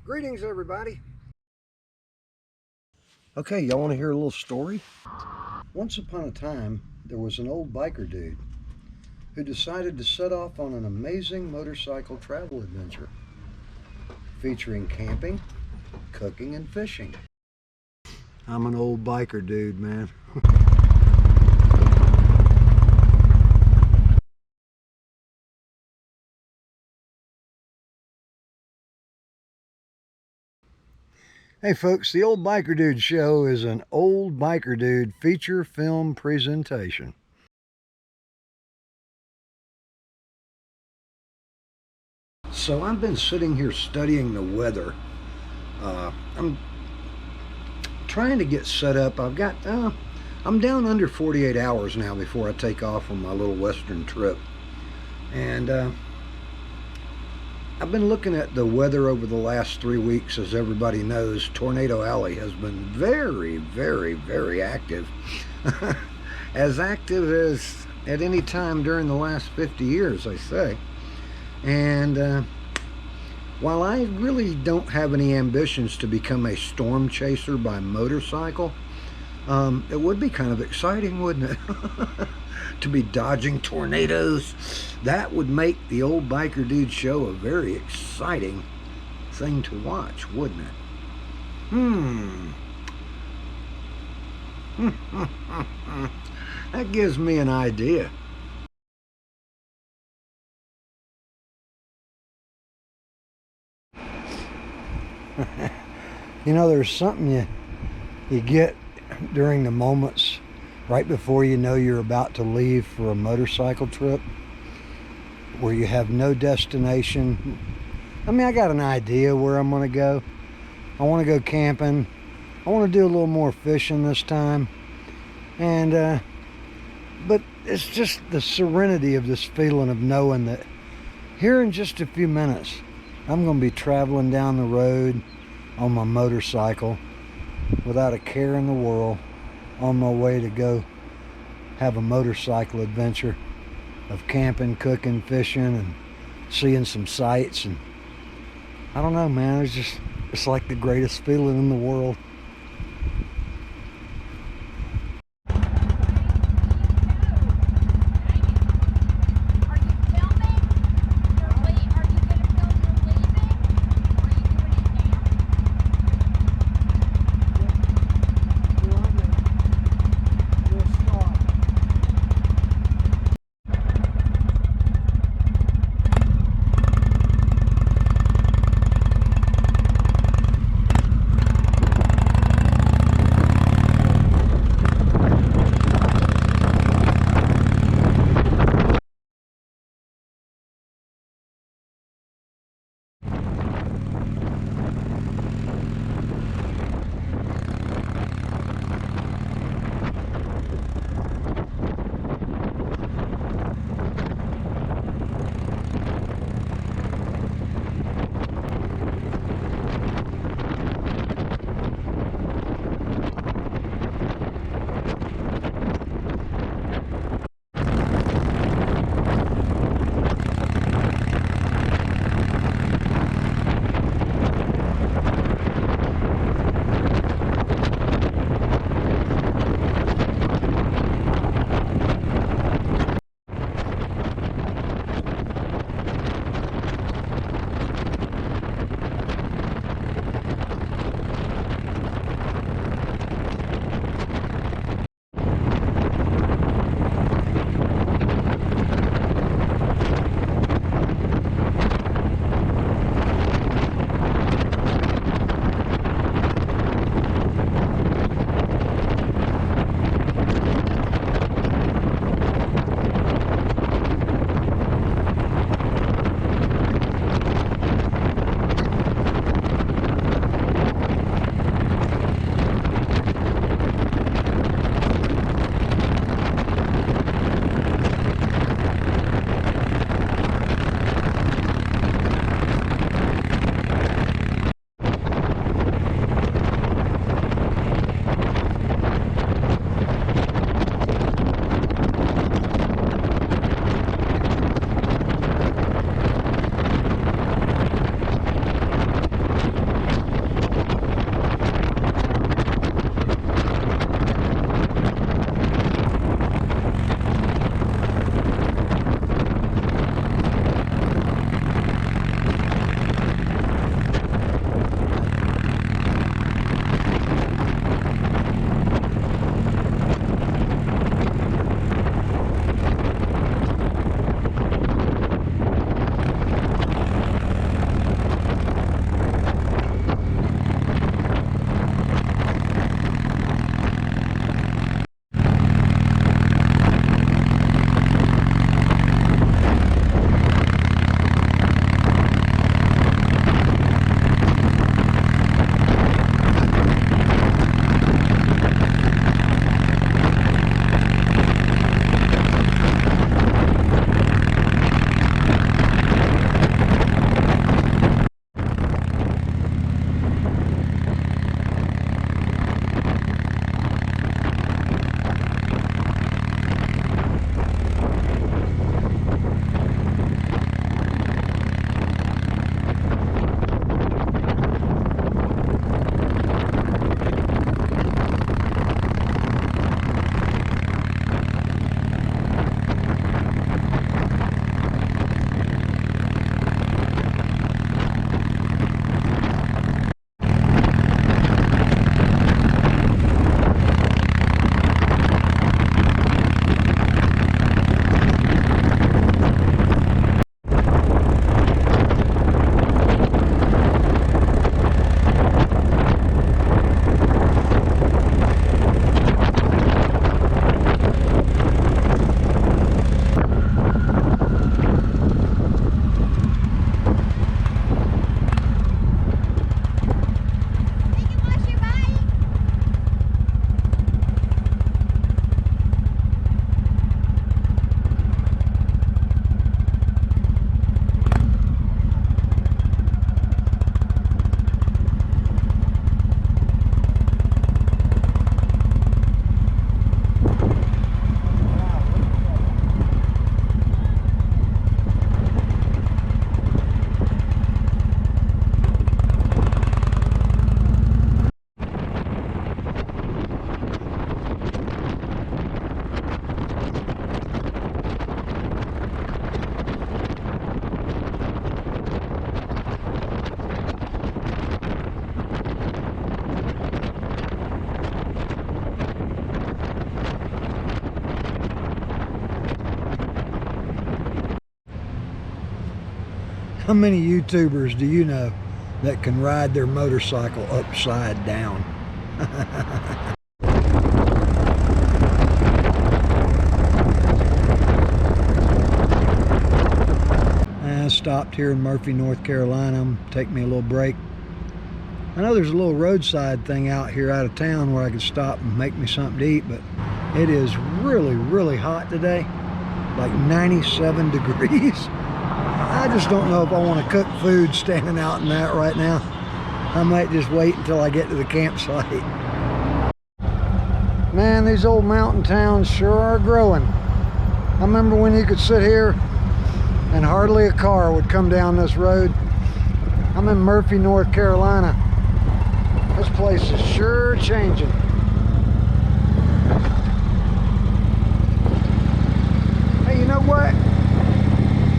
Greetings, everybody. Okay, y'all want to hear a little story? Once upon a time, there was an old biker dude who decided to set off on an amazing motorcycle travel adventure featuring camping, cooking, and fishing. I'm an old biker dude, man. Hey folks, the Old Biker Dude Show is an Old Biker Dude feature film presentation. So I've been sitting here studying the weather. I'm trying to get set up. I'm down under 48 hours now before I take off on my little western trip. And I've been looking at the weather over the last 3 weeks. As everybody knows, Tornado Alley has been very, very, very active. As active as at any time during the last 50 years, I say. And while I really don't have any ambitions to become a storm chaser by motorcycle, it would be kind of exciting, wouldn't it? To be dodging tornadoes. That would make the Old Biker Dude Show a very exciting thing to watch, wouldn't it? That gives me an idea. You know, there's something you get during the moments right before you know you're about to leave for a motorcycle trip where you have no destination. I mean, I got an idea where I'm going to go. I want to go camping. I want to do a little more fishing this time. And but it's just the serenity of this feeling of knowing that here in just a few minutes I'm going to be traveling down the road on my motorcycle without a care in the world, on my way to go have a motorcycle adventure of camping, cooking, fishing, and seeing some sights. And I don't know, man, it's like the greatest feeling in the world. How many YouTubers do you know that can ride their motorcycle upside down? I stopped here in Murphy, North Carolina. Take me a little break. I know there's a little roadside thing out here out of town where I could stop and make me something to eat, but it is really, really hot today. Like 97 degrees. I just don't know if I want to cook food standing out in that right now. I might just wait until I get to the campsite. Man, these old mountain towns sure are growing. I remember when you could sit here and hardly a car would come down this road. I'm in Murphy, North Carolina. This place is sure changing. Hey, you know what?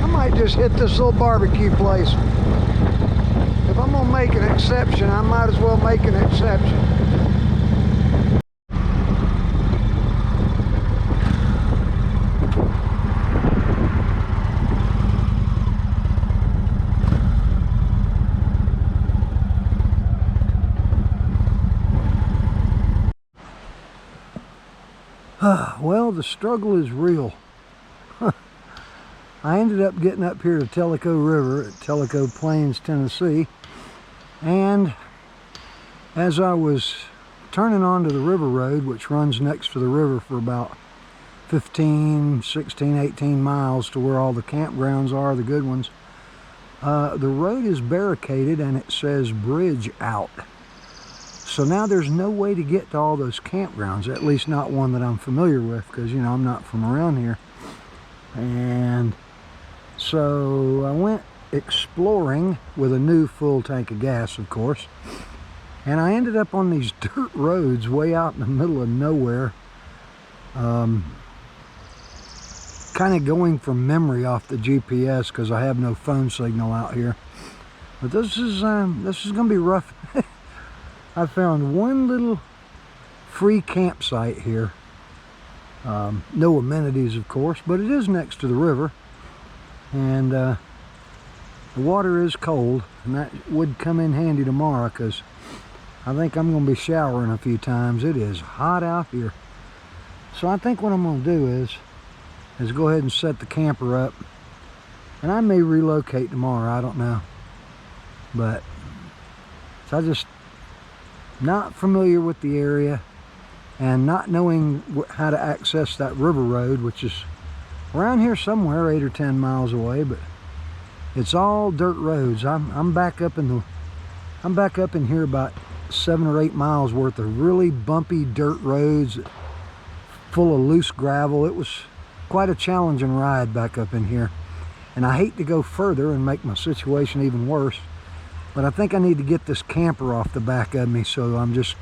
I might just hit this little barbecue place. If I'm gonna make an exception, I might as well make an exception. Well, the struggle is real. I ended up getting up here to Tellico River at Tellico Plains, Tennessee, and as I was turning onto the river road, which runs next to the river for about 15, 16, 18 miles to where all the campgrounds are, the good ones, the road is barricaded and it says bridge out. So now there's no way to get to all those campgrounds, at least not one that I'm familiar with, because, you know, I'm not from around here. And so I went exploring with a new full tank of gas, of course. And I ended up on these dirt roads way out in the middle of nowhere. Kind of going from memory off the GPS because I have no phone signal out here. But this is going to be rough. I found one little free campsite here. No amenities, of course, but it is next to the river. And the water is cold, and that would come in handy tomorrow because I think I'm going to be showering a few times. It is hot out here. So I think what I'm going to do is go ahead and set the camper up. And I may relocate tomorrow, I don't know. But so I just not familiar with the area and not knowing how to access that river road, which is around here somewhere 8 or 10 miles away, but it's all dirt roads. I'm back up in here about 7 or 8 miles worth of really bumpy dirt roads full of loose gravel. It was quite a challenging ride back up in here, and I hate to go further and make my situation even worse, but I think I need to get this camper off the back of me, so I'm just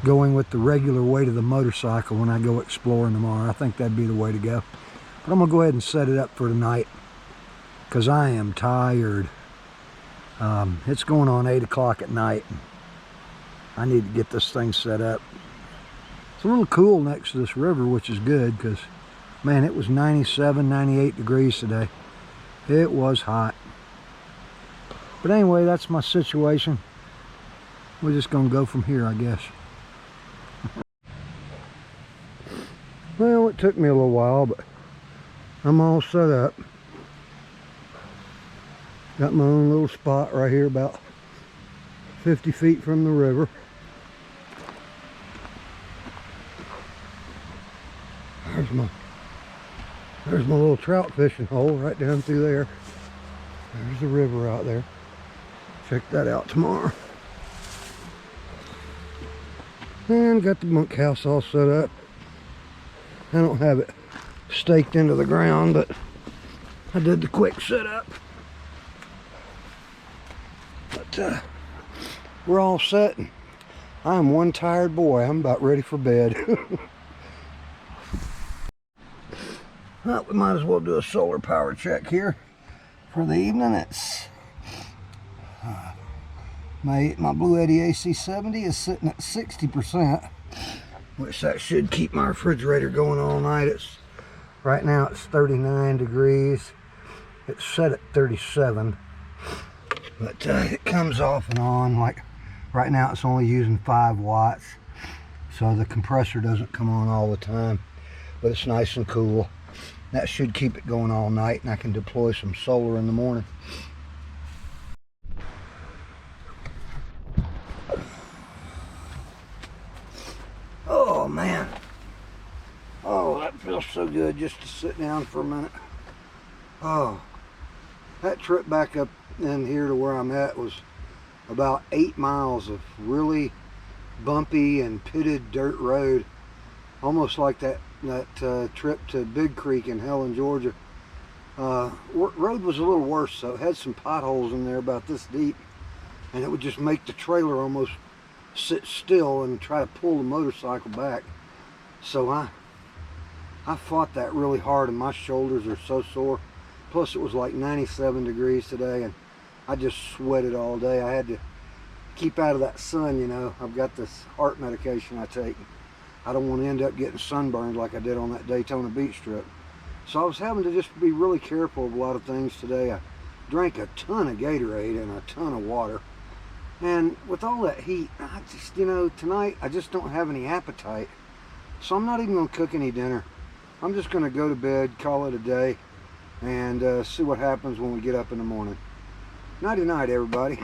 going with the regular weight of the motorcycle when I go exploring tomorrow. I think that'd be the way to go. But I'm gonna go ahead and set it up for tonight because I am tired. It's going on 8 o'clock at night. I need to get this thing set up. It's a little cool next to this river, which is good because, man, it was 97, 98 degrees today. It was hot. But anyway, that's my situation. We're just gonna go from here, I guess. Well, it took me a little while, but I'm all set up. Got my own little spot right here about 50 feet from the river. There's my little trout fishing hole right down through there. There's the river out there. Check that out tomorrow. And got the bunkhouse all set up. I don't have it staked into the ground, but I did the quick setup. But we're all set. I'm one tired boy. I'm about ready for bed. Well, we might as well do a solar power check here for the evening. It's my Blue Eddy AC70 is sitting at 60%, which that should keep my refrigerator going all night. Right now it's 39 degrees. It's set at 37. But it comes off and on. Like right now it's only using 5 watts, so the compressor doesn't come on all the time, but it's nice and cool. That should keep it going all night, and I can deploy some solar in the morning. Oh man, oh, that feels so good just to sit down for a minute. Oh, that trip back up in here to where I'm at was about 8 miles of really bumpy and pitted dirt road, almost like that trip to Big Creek in Helen, Georgia. Road was a little worse, so it had some potholes in there about this deep, and it would just make the trailer almost sit still and try to pull the motorcycle back. So I fought that really hard, and my shoulders are so sore. Plus it was like 97 degrees today, and I just sweated all day. I had to keep out of that sun, you know. I've got this heart medication I take. I don't want to end up getting sunburned like I did on that Daytona Beach trip. So I was having to just be really careful of a lot of things today. I drank a ton of Gatorade and a ton of water. And with all that heat, I just, you know, tonight I just don't have any appetite. So I'm not even going to cook any dinner. I'm just going to go to bed, call it a day, and see what happens when we get up in the morning. Nighty night, everybody.